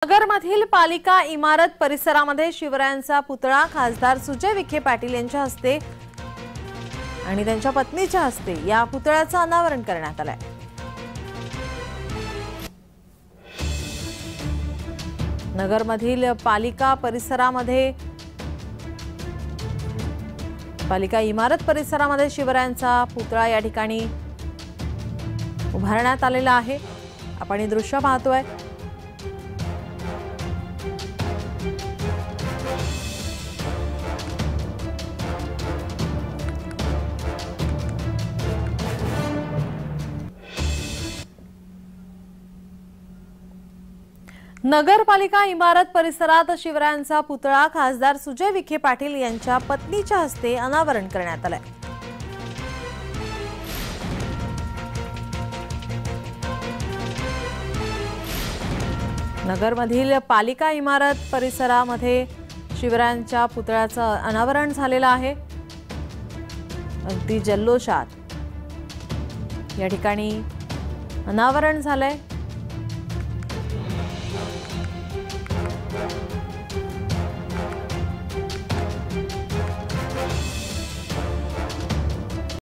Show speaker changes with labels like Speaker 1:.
Speaker 1: नगरमधील पालिका इमारत परिसरामध्ये शिवरायांचा पुतळा खासदार सुजय विखे पाटील यांच्या हस्ते आणि त्यांच्या पत्नीच्या हस्ते या पुतळ्याचं अनावरण करण्यात आलंय। नगरमधील पालिका परिसरामध्ये पालिका इमारत परिसरामध्ये शिवरायांचा पुतळा या ठिकाणी उभारण्यात आलेला आहे। आपण हे दृश्य पाहतोय। नगरपालिका इमारत परिसरात शिवरायांचा पुतळा खासदार सुजय विखे पाटील यांच्या पत्नीच्या हस्ते अनावरण करण्यात आलाय। नगरमधील पालिका इमारत परिसरामध्ये शिवरायांच्या पुतळ्याचं अनावरण झालेलं आहे। अगदी जल्लोषात या ठिकाणी अनावरण झालंय।